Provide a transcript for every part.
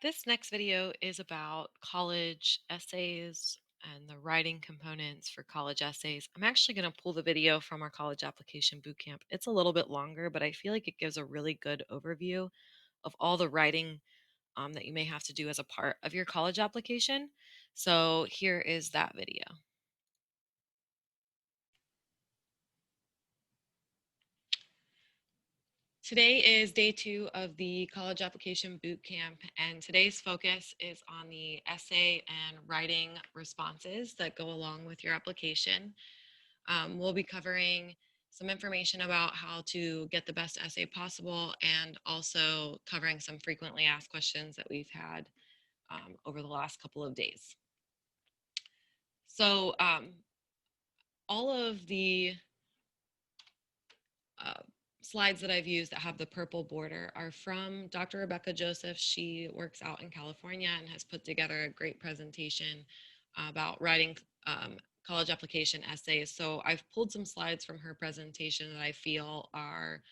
This next video is about college essays and the writing components for college essays. I'm actually going to pull the video from our college application bootcamp. It's a little bit longer, but I feel like it gives a really good overview of all the writing that you may have to do as a part of your college application. So here is that video. Today is day 2 of the college application boot camp, and today's focus is on the essay and writing responses that go along with your application. We'll be covering some information about how to get the best essay possible and also covering some frequently asked questions that we've had over the last couple of days. So all of the uh, slides that I've used that have the purple border are from Dr. Rebecca Joseph. She works out in California and has put together a great presentation about writing college application essays. So I've pulled some slides from her presentation that I feel are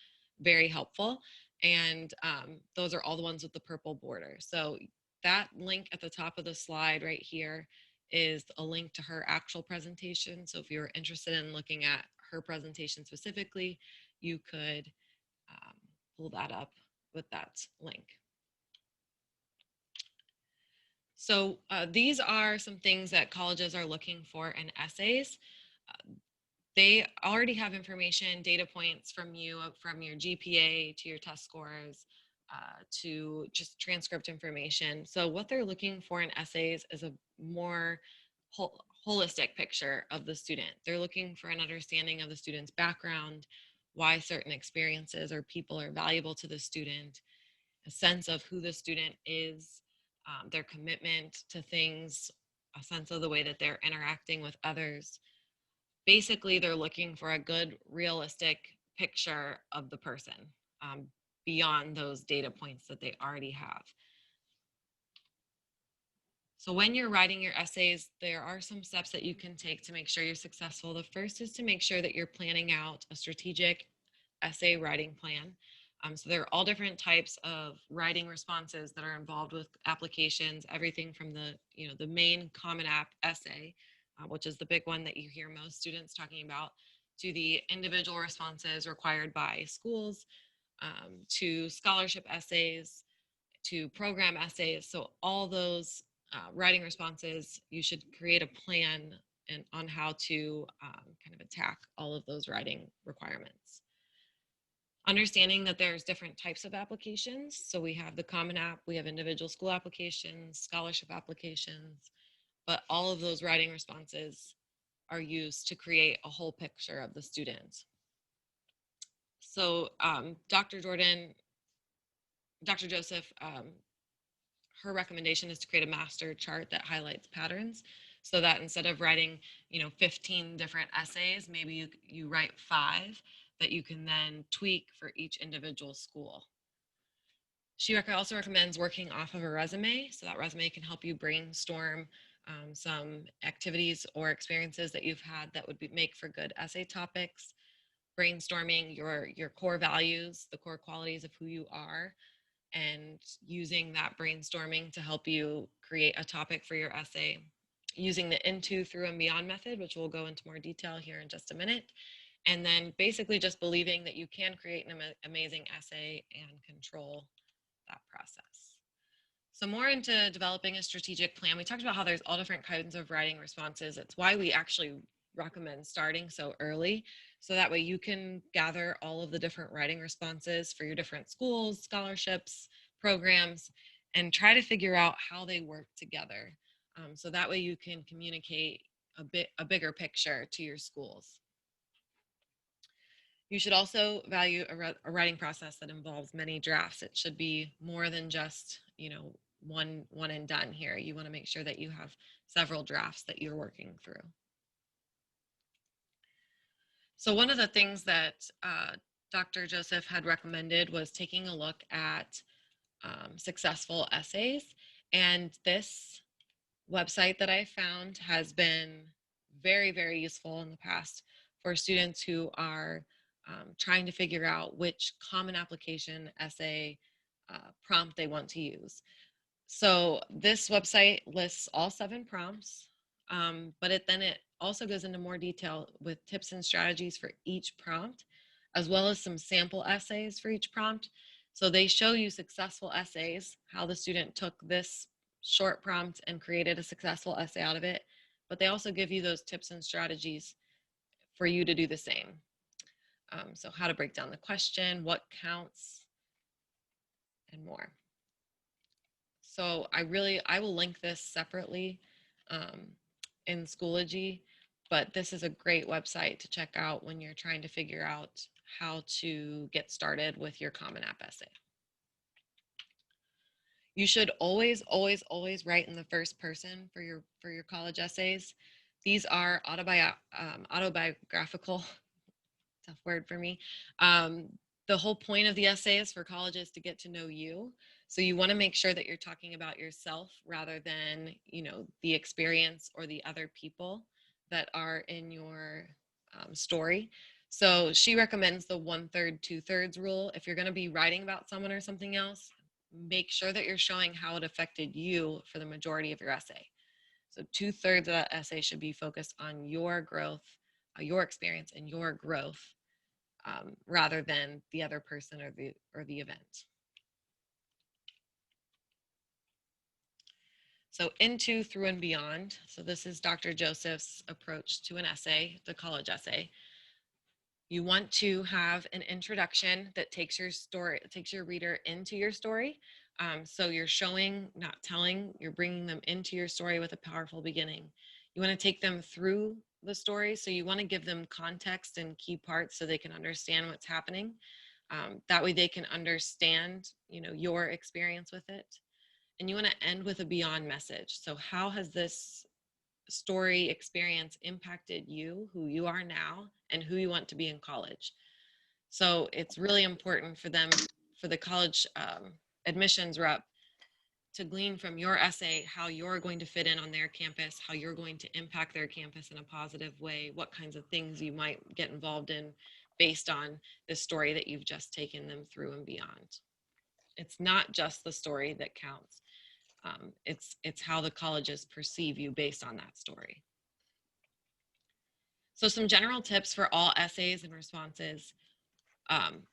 very helpful. And those are all the ones with the purple border. So that link at the top of the slide right here is a link to her actual presentation. So if you're interested in looking at her presentation specifically, you could um, pull that up with that link. So these are some things that colleges are looking for in essays. They already have information, data points from you, from your GPA to your test scores, to just transcript information. So what they're looking for in essays is a more holistic picture of the student. They're looking for an understanding of the student's background, why certain experiences or people are valuable to the student, a sense of who the student is, their commitment to things, a sense of the way that they're interacting with others. Basically, they're looking for a good, realistic picture of the person um, beyond those data points that they already have. So when you're writing your essays, there are some steps that you can take to make sure you're successful. The first is to make sure that you're planning out a strategic essay writing plan. So there are all different types of writing responses that are involved with applications, everything from the main Common App essay, which is the big one that you hear most students talking about, to the individual responses required by schools, to scholarship essays, to program essays. So all those writing responses, you should create a plan and on how to kind of attack all of those writing requirements. Understanding that there's different types of applications. So we have the Common App, we have individual school applications, scholarship applications, but all of those writing responses are used to create a whole picture of the student. So Dr. Joseph, her recommendation is to create a master chart that highlights patterns, so that instead of writing 15 different essays, maybe you write 5 that you can then tweak for each individual school. She also recommends working off of a resume, so that resume can help you brainstorm some activities or experiences that you've had that would make for good essay topics. Brainstorming your core values, the core qualities of who you are, and using that brainstorming to help you create a topic for your essay, using the into, through, and beyond method, which we'll go into more detail here in just a minute. And then basically just believing that you can create an amazing essay and control that process. So more into developing a strategic plan. We talked about how there's all different kinds of writing responses. It's why we actually recommend starting so early, so that way you can gather all of the different writing responses for your different schools, scholarships, programs, and try to figure out how they work together. So that way you can communicate a bigger picture to your schools. You should also value a writing process that involves many drafts. It should be more than just, one and done here. You want to make sure that you have several drafts that you're working through. So one of the things that Dr. Joseph had recommended was taking a look at successful essays. And this website that I found has been very, very useful in the past for students who are trying to figure out which common application essay prompt they want to use. So this website lists all 7 prompts, but it also goes into more detail with tips and strategies for each prompt, as well as some sample essays for each prompt. So they show you successful essays, how the student took this short prompt and created a successful essay out of it, but they also give you those tips and strategies for you to do the same. So how to break down the question, what counts, and more. So I will link this separately um, in Schoology, but this is a great website to check out when you're trying to figure out how to get started with your Common App essay. You should always, always, always write in the first person for your college essays. These are autobiographical, tough word for me. Um, the whole point of the essay is for colleges to get to know you. So you want to make sure that you're talking about yourself rather than, the experience or the other people that are in your story. So she recommends the 1/3, 2/3 rule. If you're going to be writing about someone or something else, make sure that you're showing how it affected you for the majority of your essay. So 2/3 of that essay should be focused on your growth, your experience, and your growth, rather than the other person or the event. So into, through, and beyond. So this is Dr. Joseph's approach to an essay, the college essay. You want to have an introduction that takes your reader into your story. So you're showing, not telling, you're bringing them into your story with a powerful beginning. You want to take them through the story. So you want to give them context and key parts so they can understand what's happening. That way they can understand, your experience with it. And you want to end with a beyond message. So how has this story experience impacted you, who you are now, and who you want to be in college? So it's really important for the college admissions rep, to glean from your essay how you're going to fit in on their campus, how you're going to impact their campus in a positive way, what kinds of things you might get involved in based on the story that you've just taken them through and beyond. It's not just the story that counts. It's how the colleges perceive you based on that story. So some general tips for all essays and responses.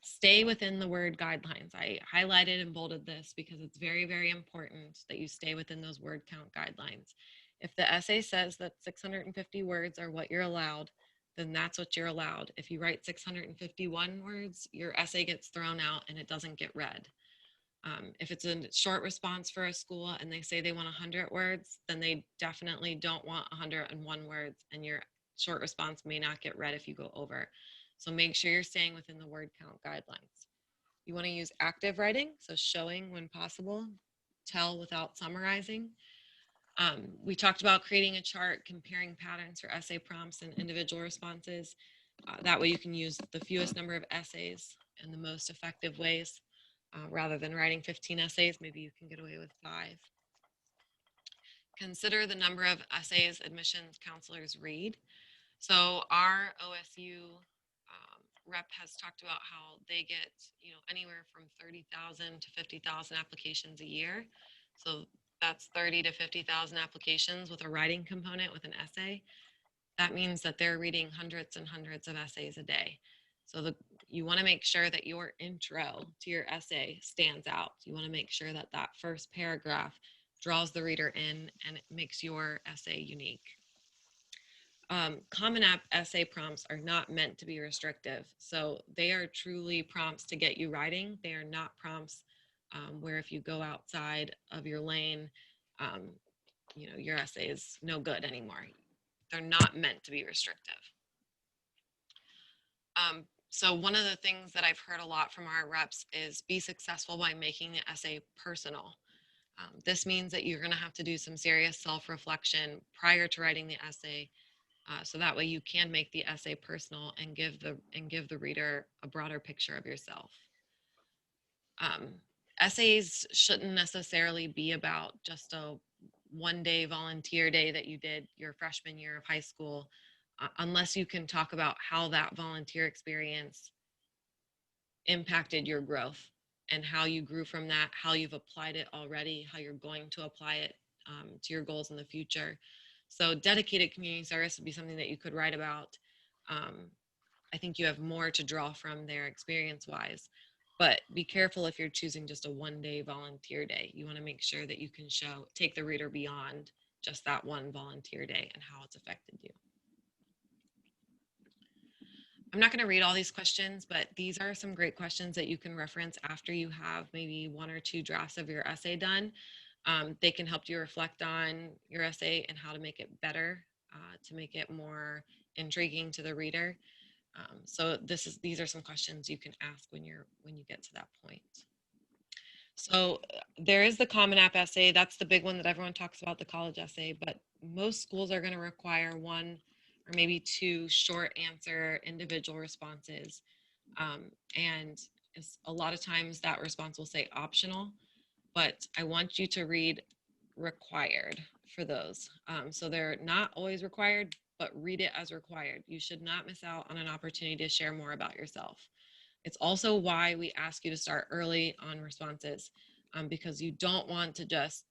Stay within the word guidelines. I highlighted and bolded this because it's very, very important that you stay within those word count guidelines. If the essay says that 650 words are what you're allowed, then that's what you're allowed. If you write 651 words, your essay gets thrown out and it doesn't get read. If it's a short response for a school and they say they want 100 words, then they definitely don't want 101 words, and your short response may not get read if you go over. So make sure you're staying within the word count guidelines. You want to use active writing, so showing when possible, tell without summarizing. We talked about creating a chart, comparing patterns for essay prompts and individual responses. That way you can use the fewest number of essays in the most effective ways. Rather than writing 15 essays, maybe you can get away with 5. Consider the number of essays admissions counselors read. So our OSU rep has talked about how they get, anywhere from 30,000 to 50,000 applications a year. So that's 30 to 50,000 applications with a writing component with an essay. That means that they're reading hundreds and hundreds of essays a day. So you want to make sure that your intro to your essay stands out. You want to make sure that that first paragraph draws the reader in and it makes your essay unique. Common App essay prompts are not meant to be restrictive. So they are truly prompts to get you writing. They are not prompts where if you go outside of your lane, your essay is no good anymore. They're not meant to be restrictive. So one of the things that I've heard a lot from our reps is be successful by making the essay personal. This means that you're going to have to do some serious self-reflection prior to writing the essay, so that way you can make the essay personal and give the reader a broader picture of yourself. Essays shouldn't necessarily be about just a one-day volunteer day that you did your freshman year of high school, unless you can talk about how that volunteer experience impacted your growth. and how you grew from that, how you've applied it already, how you're going to apply it to your goals in the future. So dedicated community service would be something that you could write about. I think you have more to draw from there experience wise, but be careful if you're choosing just a 1 day volunteer day. You want to make sure that you can take the reader beyond just that one volunteer day and how it's affected you. I'm not going to read all these questions, but these are some great questions that you can reference after you have maybe 1 or 2 drafts of your essay done. They can help you reflect on your essay and how to make it better, to make it more intriguing to the reader. So these are some questions you can ask when you get to that point. So there is the Common App essay. That's the big one that everyone talks about, the college essay, but most schools are going to require 1 or maybe 2 short answer individual responses. And a lot of times that response will say optional, but I want you to read required for those. So they're not always required, but read it as required. You should not miss out on an opportunity to share more about yourself. It's also why we ask you to start early on responses, because you don't want to just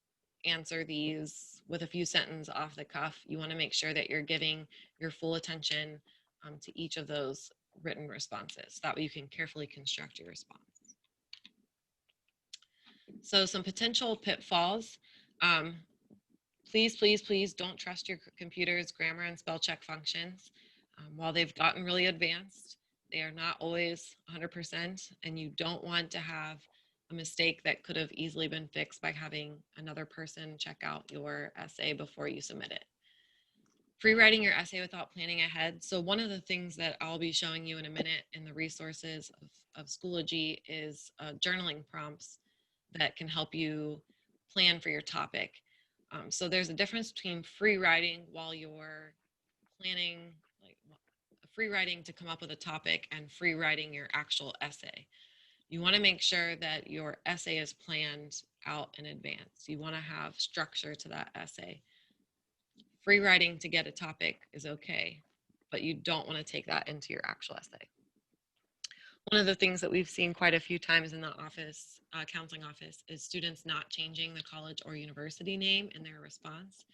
answer these with a few sentences off the cuff. You want to make sure that you're giving your full attention to each of those written responses. That way you can carefully construct your response. So some potential pitfalls. Please, please, please don't trust your computer's grammar and spell check functions. While they've gotten really advanced, they are not always 100%, and you don't want to have a mistake that could have easily been fixed by having another person check out your essay before you submit it. Free writing your essay without planning ahead. So one of the things that I'll be showing you in a minute in the resources of Schoology is journaling prompts that can help you plan for your topic. So there's a difference between free writing while you're planning, like free writing to come up with a topic, and free writing your actual essay. You want to make sure that your essay is planned out in advance. You want to have structure to that essay. Free writing to get a topic is okay, but you don't want to take that into your actual essay. One of the things that we've seen quite a few times in the office, counseling office, is students not changing the college or university name in their response.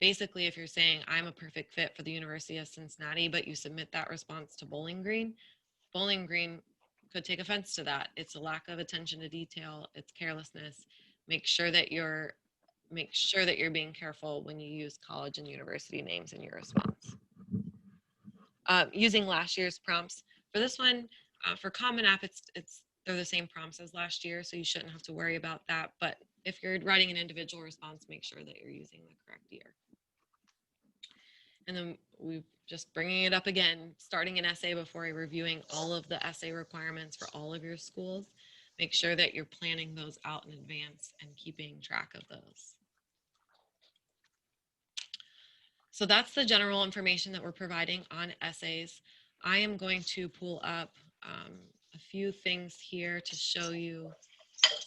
Basically, if you're saying, I'm a perfect fit for the University of Cincinnati, but you submit that response to Bowling Green could take offense to that. It's a lack of attention to detail. It's carelessness. Make sure that you're being careful when you use college and university names in your response. Using last year's prompts. For this one, for Common App, they're the same prompts as last year, so you shouldn't have to worry about that. But if you're writing an individual response, make sure that you're using the correct year. And then we're just bringing it up again, starting an essay before reviewing all of the essay requirements for all of your schools. Make sure that you're planning those out in advance and keeping track of those. So that's the general information that we're providing on essays. I am going to pull up a few things here to show you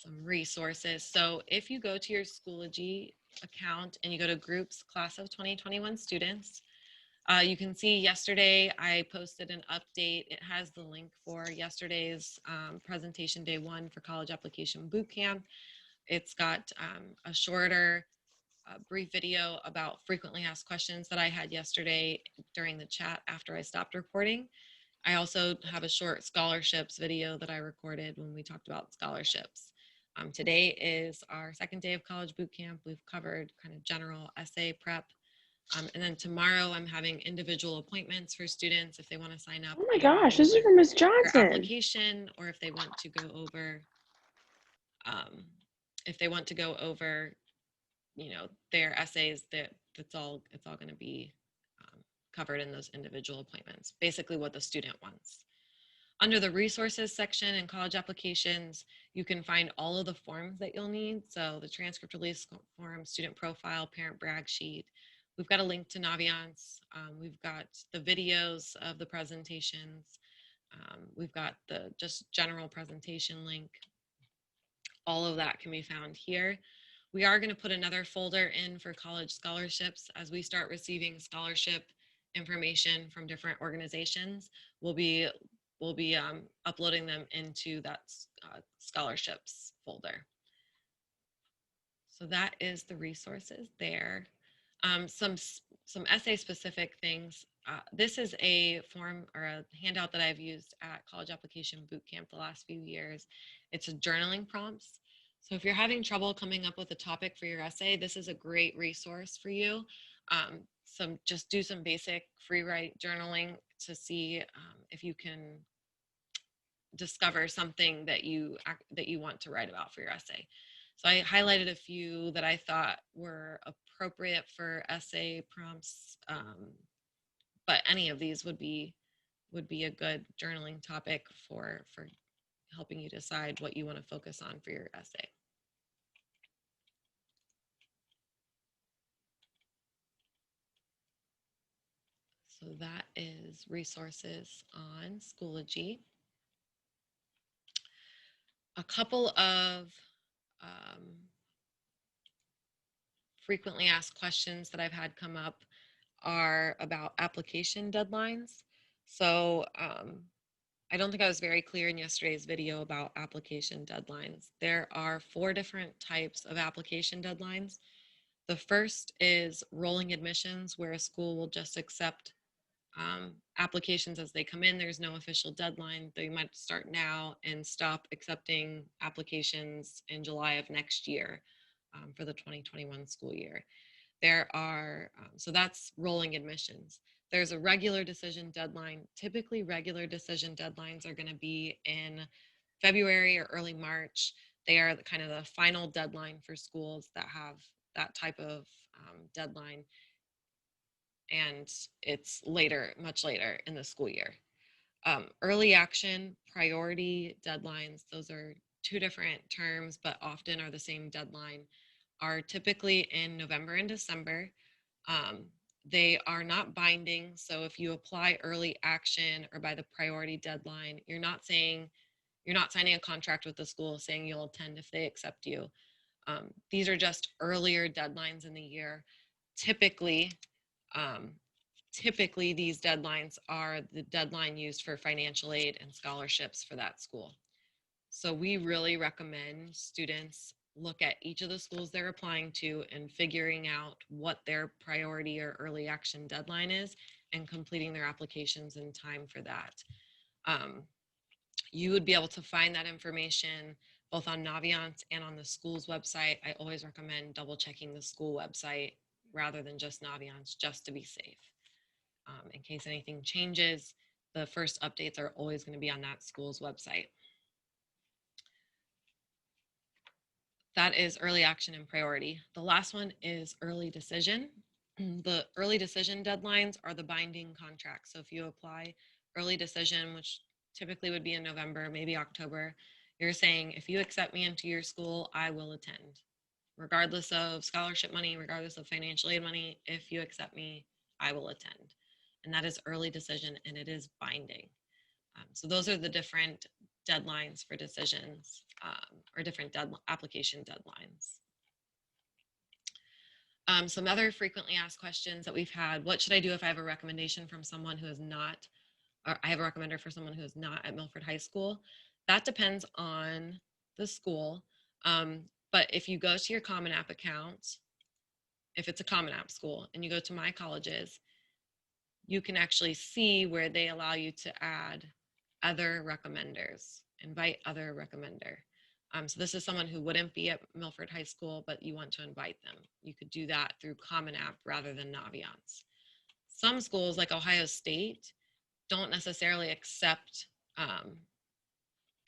some resources. So if you go to your Schoology account and you go to groups, class of 2021 students, you can see yesterday I posted an update. It has the link for yesterday's presentation day 1 for college application bootcamp. It's got a shorter brief video about frequently asked questions that I had yesterday during the chat after I stopped recording. I also have a short scholarships video that I recorded when we talked about scholarships. Today is our 2nd day of college boot camp. We've covered kind of general essay prep. And then tomorrow I'm having individual appointments for students if they want to sign up. Oh my gosh, this is from Ms. Their Johnson. application, or if they want to go over, their essays, it's all going to be covered in those individual appointments, basically what the student wants. Under the resources section in college applications, you can find all of the forms that you'll need. So the transcript release form, student profile, parent brag sheet. We've got a link to Naviance. We've got the videos of the presentations. We've got the just general presentation link. All of that can be found here. We are going to put another folder in for college scholarships. As we start receiving scholarship information from different organizations, we'll uploading them into that scholarships folder. So that is the resources there. Some essay specific things. This is a form or a handout that I've used at College Application Bootcamp the last few years. It's a journaling prompts. So if you're having trouble coming up with a topic for your essay, this is a great resource for you. Just do some basic free write journaling to see if you can discover something that you want to write about for your essay. So I highlighted a few that I thought were appropriate for essay prompts, but any of these would be a good journaling topic for helping you decide what you want to focus on for your essay. So that is resources on Schoology. A couple of frequently asked questions that I've had come up are about application deadlines. So I don't think I was very clear in yesterday's video about application deadlines. There are 4 different types of application deadlines. The first is rolling admissions, where a school will just accept applications as they come in. There's no official deadline. They might start now and stop accepting applications in July of next year for the 2021 school year. There are, so that's rolling admissions. There's a regular decision deadline. Typically, regular decision deadlines are going to be in February or early March. They are kind of the final deadline for schools that have that type of deadline. And it's later, much later in the school year. Early action, priority deadlines, those are 2 different terms, but often are the same deadline, are typically in November and December. They are not binding. So if you apply early action or by the priority deadline, you're not signing a contract with the school saying you'll attend if they accept you. These are just earlier deadlines in the year. Typically, these deadlines are the deadline used for financial aid and scholarships for that school. So we really recommend students look at each of the schools they're applying to and figuring out what their priority or early action deadline is and completing their applications in time for that. You would be able to find that information both on Naviance and on the school's website. I always recommend double checking the school website rather than just Naviance, just to be safe. In case anything changes, the first updates are always going to be on that school's website. That is early action and priority. The last one is early decision. The early decision deadlines are the binding contracts. So if you apply early decision, which typically would be in November, maybe October, you're saying, if you accept me into your school, I will attend. Regardless of scholarship money, regardless of financial aid money, if you accept me, I will attend. And that is early decision, and it is binding. So those are the different deadlines for decisions or different application deadlines. Some other frequently asked questions that we've had: what should I do if I have a recommendation from someone who is not, or I have a recommender for someone who is not at Milford High School? That depends on the school. But if you go to your Common App account, if it's a Common App school, and you go to My Colleges, you can actually see where they allow you to add other recommenders, invite other recommender. So this is someone who wouldn't be at Milford High School, but you want to invite them. You could do that through Common App rather than Naviance. Some schools, like Ohio State, don't necessarily accept other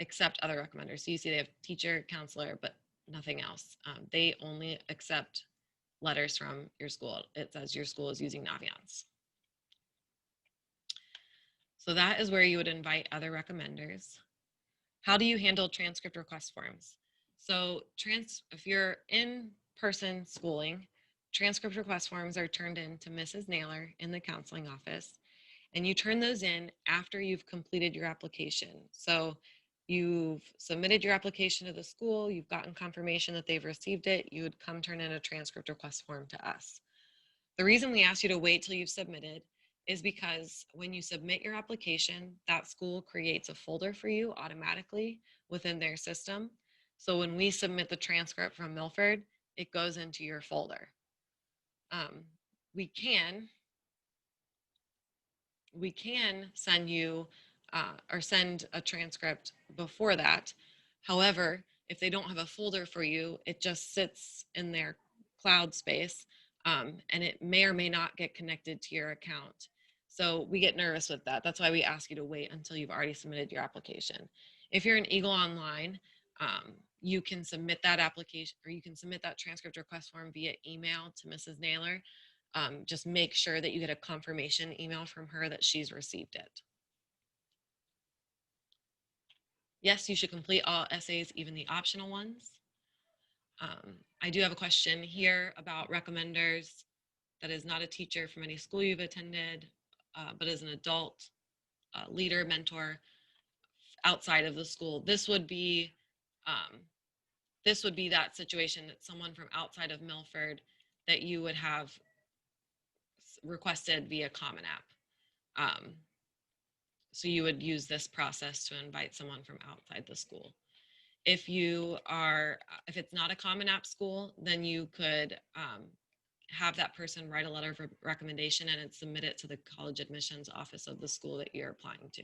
recommenders. So you see they have teacher, counselor, but nothing else. They only accept letters from your school. It says your school is using Naviance. So that is where you would invite other recommenders. How do you handle transcript request forms? So if you're in person schooling, transcript request forms are turned in to Mrs. Naylor in the counseling office, and you turn those in after you've completed your application. So you've submitted your application to the school, you've gotten confirmation that they've received it, you would come turn in a transcript request form to us. The reason we ask you to wait till you've submitted is because when you submit your application, that school creates a folder for you automatically within their system. So when we submit the transcript from Milford, it goes into your folder. Um, we can send you or send a transcript before that. However, if they don't have a folder for you, it just sits in their cloud space, and it may or may not get connected to your account. So we get nervous with that. That's why we ask you to wait until you've already submitted your application. If you're an Eagle Online, you can submit that application, or you can submit that transcript request form via email to Mrs. Naylor. Just make sure that you get a confirmation email from her that she's received it. Yes, you should complete all essays, even the optional ones. I do have a question here about recommenders that is not a teacher from any school you've attended, but is an adult leader, mentor outside of the school. This would be that situation that someone from outside of Milford that you would have requested via Common App. So you would use this process to invite someone from outside the school. If it's not a Common App school, then you could have that person write a letter of recommendation and submit it to the college admissions office of the school that you're applying to.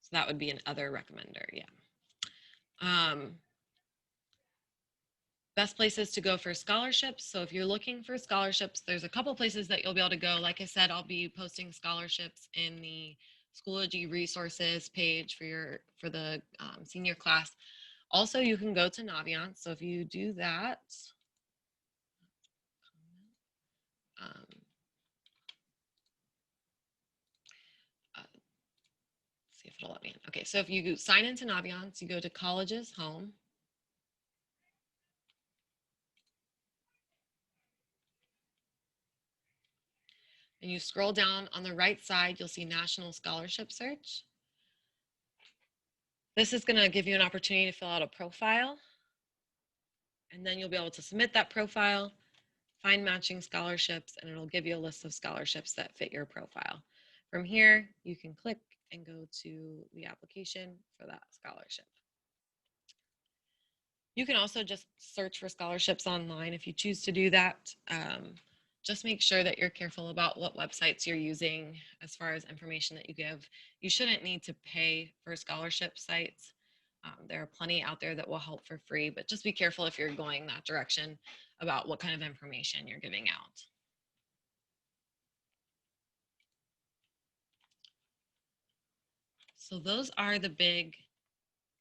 So that would be an other recommender, yeah. Best places to go for scholarships. So if you're looking for scholarships, there's a couple places that you'll be able to go. Like I said, I'll be posting scholarships in the Schoology resources page for the senior class. Also, you can go to Naviance. So if you do that, see if it'll let me in. Okay, so if you sign into Naviance, you go to Colleges Home. And you scroll down on the right side, you'll see National Scholarship Search. This is gonna give you an opportunity to fill out a profile. And then you'll be able to submit that profile, find matching scholarships, and it'll give you a list of scholarships that fit your profile. From here, you can click and go to the application for that scholarship. You can also just search for scholarships online if you choose to do that. Just make sure that you're careful about what websites you're using as far as information that you give. You shouldn't need to pay for scholarship sites. There are plenty out there that will help for free, but just be careful if you're going that direction about what kind of information you're giving out. So those are the big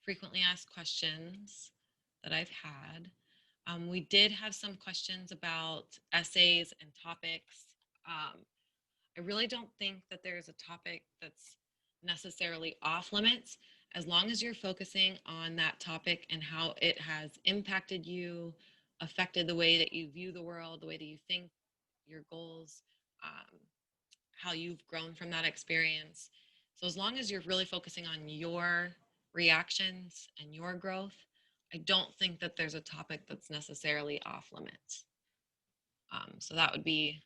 frequently asked questions that I've had. We did have some questions about essays and topics. I really don't think that there's a topic that's necessarily off limits, as long as you're focusing on that topic and how it has impacted you, affected the way that you view the world, the way that you think, your goals, how you've grown from that experience. So as long as you're really focusing on your reactions and your growth, I don't think that there's a topic that's necessarily off limits. So that would be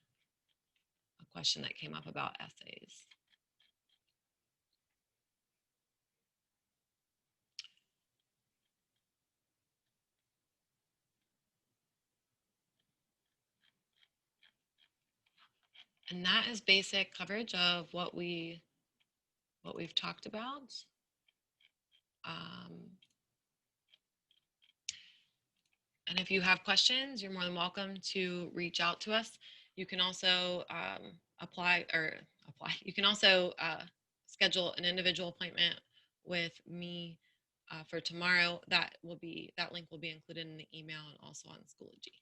a question that came up about essays. And that is basic coverage of what we've talked about. And if you have questions, you're more than welcome to reach out to us. You can also You can also schedule an individual appointment with me for tomorrow. That link will be included in the email and also on Schoology.